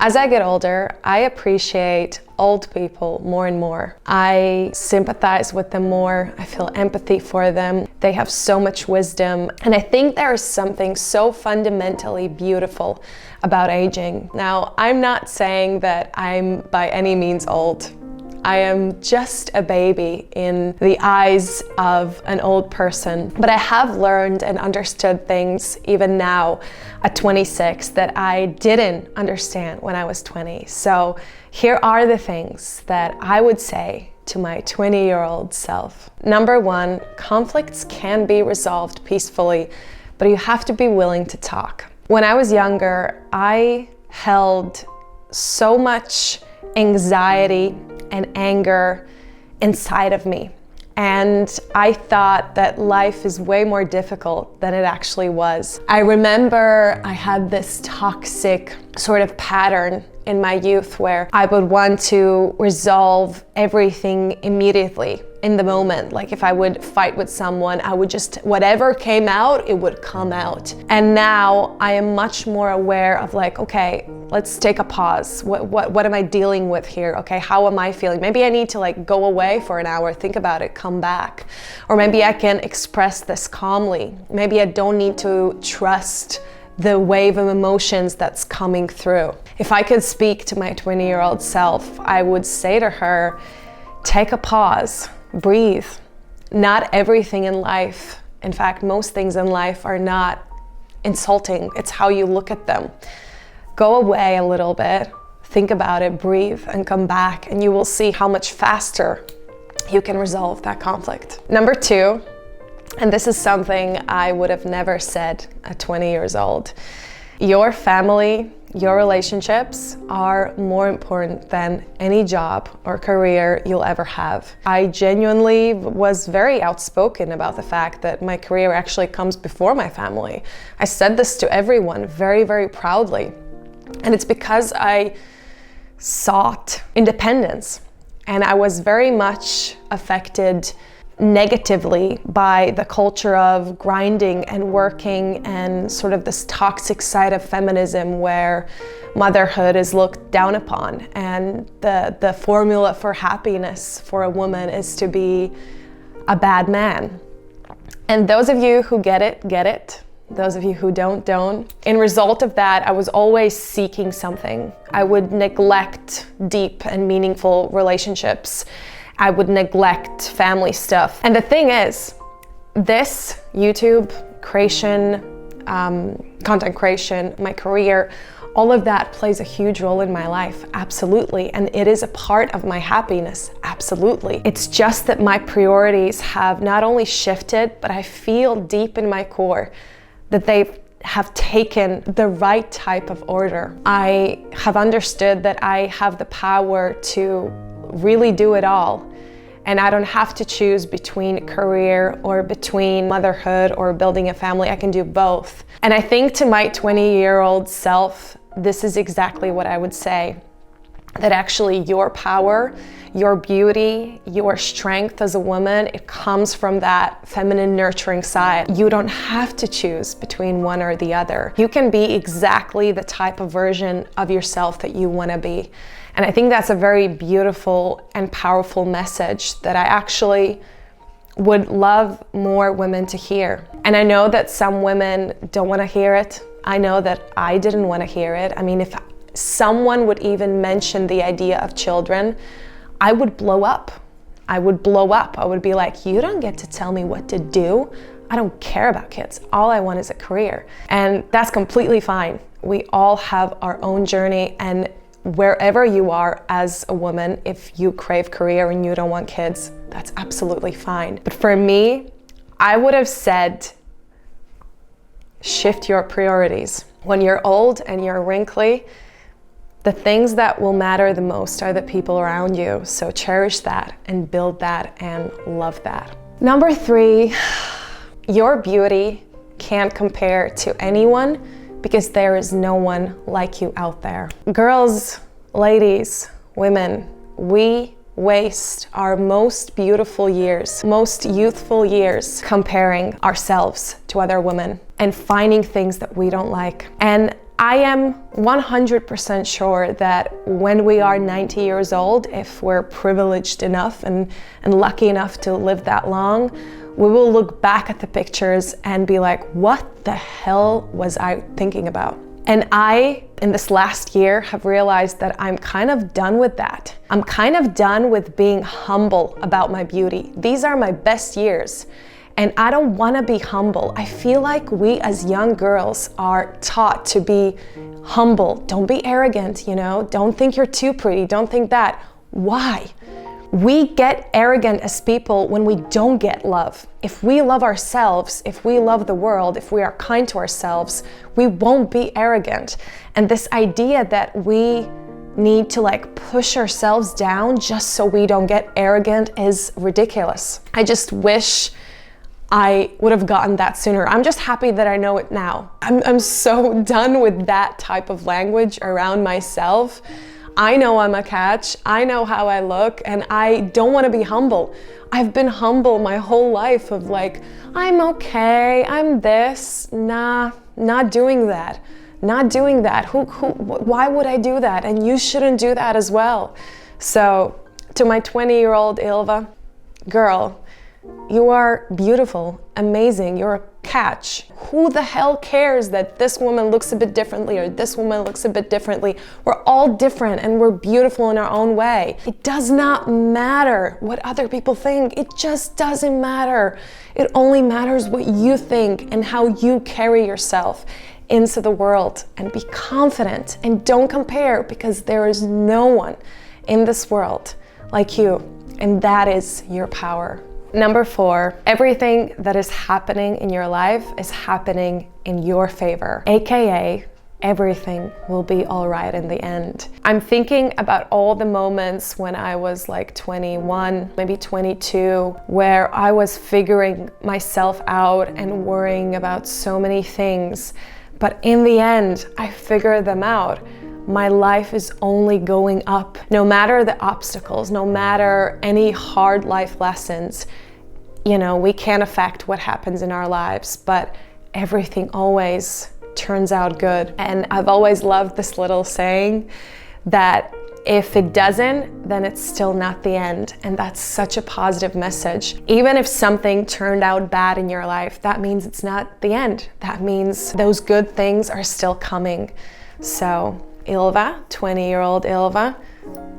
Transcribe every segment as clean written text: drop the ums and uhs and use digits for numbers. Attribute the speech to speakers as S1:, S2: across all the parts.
S1: As I get older, I appreciate old people more and more. I sympathize with them more. I feel empathy for them. They have so much wisdom. And I think there is something so fundamentally beautiful about aging. Now, I'm not saying that I'm by any means old. I am just a baby in the eyes of an old person, but I have learned and understood things even now at 26 that I didn't understand when I was 20. So here are the things that I would say to my 20-year-old self. Number one, conflicts can be resolved peacefully, but you have to be willing to talk. When I was younger, I held so much anxiety and anger inside of me. And I thought that life is way more difficult than it actually was. I remember I had this toxic sort of pattern in my youth where I would want to resolve everything immediately in the moment. Like if I would fight with someone, I would just, whatever came out, it would come out. And now I am much more aware of like, okay, let's take a pause. What am I dealing with here? Okay, how am I feeling? Maybe I need to like go away for an hour, think about it, come back. Or maybe I can express this calmly. Maybe I don't need to trust the wave of emotions that's coming through. If I could speak to my 20-year-old self, I would say to her, take a pause, breathe. Not everything in life, in fact, most things in life are not insulting. It's how you look at them. Go away a little bit, think about it, breathe, and come back, and you will see how much faster you can resolve that conflict. Number two, and this is something I would have never said at 20 years old. Your family, your relationships are more important than any job or career you'll ever have. I genuinely was very outspoken about the fact that my career actually comes before my family. I said this to everyone very, very proudly. And it's because I sought independence. And I was very much affected negatively by the culture of grinding and working and sort of this toxic side of feminism where motherhood is looked down upon, and the formula for happiness for a woman is to be a bad man. And those of you who get it, get it. Those of you who don't. In result of that, I was always seeking something. I would neglect deep and meaningful relationships. I would neglect family stuff. And the thing is, this YouTube creation, content creation, my career, all of that plays a huge role in my life, absolutely. And it is a part of my happiness, absolutely. It's just that my priorities have not only shifted, but I feel deep in my core that they have taken the right type of order. I have understood that I have the power to really do it all. And I don't have to choose between career or between motherhood or building a family. I can do both. And I think to my 20-year-old self, this is exactly what I would say. That actually your power, your beauty, your strength as a woman, it comes from that feminine nurturing side. You don't have to choose between one or the other. You can be exactly the type of version of yourself that you want to be. And I think that's a very beautiful and powerful message that I actually would love more women to hear. And I know that some women don't want to hear it. I know that I didn't want to hear it. I mean, if someone would even mention the idea of children, I would blow up. I would blow up. I would be like, you don't get to tell me what to do. I don't care about kids. All I want is a career. And that's completely fine. We all have our own journey, and wherever you are as a woman, if you crave career and you don't want kids, that's absolutely fine. But for me, I would have said, shift your priorities. When you're old and you're wrinkly, the things that will matter the most are the people around you. So cherish that and build that and love that. Number three, your beauty can't compare to anyone because there is no one like you out there. Girls, ladies, women, we waste our most beautiful years, most youthful years comparing ourselves to other women and finding things that we don't like. And I am 100% sure that when we are 90 years old, if we're privileged enough and lucky enough to live that long, we will look back at the pictures and be like, what the hell was I thinking about? And I, in this last year, have realized that I'm kind of done with that. I'm kind of done with being humble about my beauty. These are my best years. And I don't want to be humble. I feel like we as young girls are taught to be humble. Don't be arrogant, you know? Don't think you're too pretty. Don't think that. Why? We get arrogant as people when we don't get love. If we love ourselves, if we love the world, if we are kind to ourselves, we won't be arrogant. And this idea that we need to like push ourselves down just so we don't get arrogant is ridiculous. I just wish I would have gotten that sooner. I'm just happy that I know it now. I'm so done with that type of language around myself. I know I'm a catch, I know how I look, and I don't want to be humble. I've been humble my whole life of like, I'm okay, I'm this. Nah, not doing that. Not doing that. Why would I do that? And you shouldn't do that as well. So to my 20-year-old Ylva, girl, you are beautiful, amazing, you're a catch. Who the hell cares that this woman looks a bit differently or this woman looks a bit differently? We're all different and we're beautiful in our own way. It does not matter what other people think. It just doesn't matter. It only matters what you think and how you carry yourself into the world. And be confident and don't compare, because there is no one in this world like you, and that is your power. Number 4, everything that is happening in your life is happening in your favor, aka everything will be all right in the end. I'm thinking about all the moments when I was like 21, maybe 22, where I was figuring myself out and worrying about so many things. But in the end, I figured them out. My life is only going up. No matter the obstacles, no matter any hard life lessons, you know, we can't affect what happens in our lives, but everything always turns out good. And I've always loved this little saying that if it doesn't, then it's still not the end. And that's such a positive message. Even if something turned out bad in your life, that means it's not the end. That means those good things are still coming. So Ylva, 20-year-old Ylva,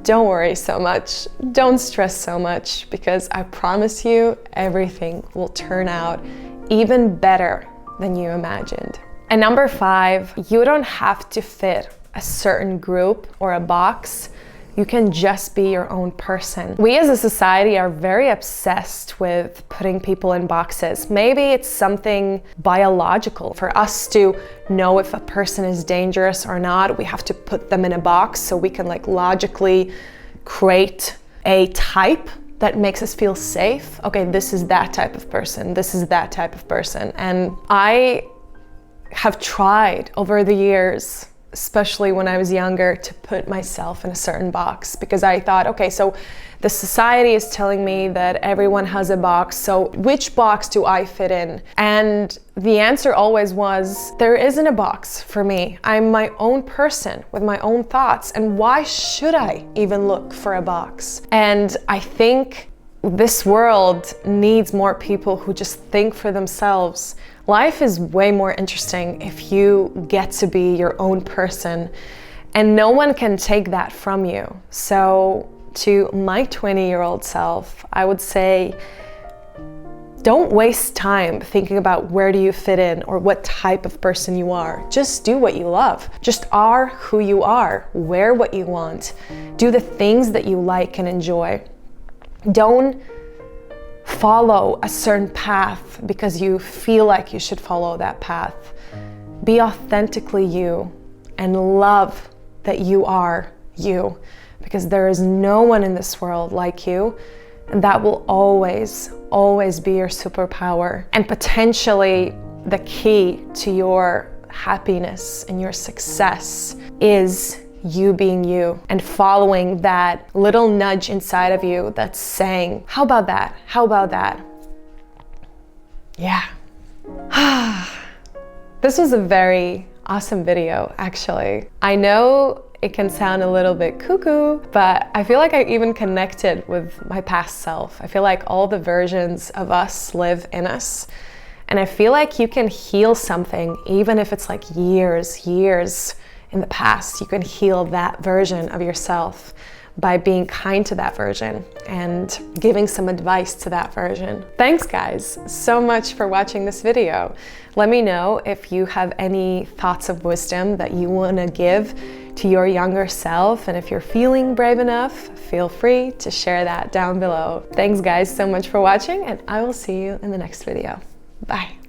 S1: don't worry so much. Don't stress so much, because I promise you everything will turn out even better than you imagined. And number 5, you don't have to fit a certain group or a box. You can just be your own person. We as a society are very obsessed with putting people in boxes. Maybe it's something biological. For us to know if a person is dangerous or not, we have to put them in a box so we can like logically create a type that makes us feel safe. Okay, this is that type of person. This is that type of person. And I have tried over the years, especially when I was younger, to put myself in a certain box, because I thought, okay, so the society is telling me that everyone has a box, so which box do I fit in? And the answer always was, there isn't a box for me. I'm my own person with my own thoughts, and why should I even look for a box? And I think this world needs more people who just think for themselves. Life is way more interesting if you get to be your own person, and no one can take that from you. So to my 20-year-old self, I would say, don't waste time thinking about where do you fit in or what type of person you are. Just do what you love. Just are who you are. Wear what you want. Do the things that you like and enjoy. Don't follow a certain path because you feel like you should follow that path. Be authentically you and love that you are you, because there is no one in this world like you, and that will always, always be your superpower and potentially the key to your happiness and your success is you being you and following that little nudge inside of you that's saying, how about that? How about that? Yeah. This was a very awesome video, actually. I know it can sound a little bit cuckoo, but I feel like I even connected with my past self. I feel like all the versions of us live in us. And I feel like you can heal something, even if it's like years in the past. You can heal that version of yourself by being kind to that version and giving some advice to that version. Thanks guys so much for watching this video. Let me know if you have any thoughts of wisdom that you want to give to your younger self, and if you're feeling brave enough, feel free to share that down below. Thanks guys so much for watching, and I will see you in the next video. Bye.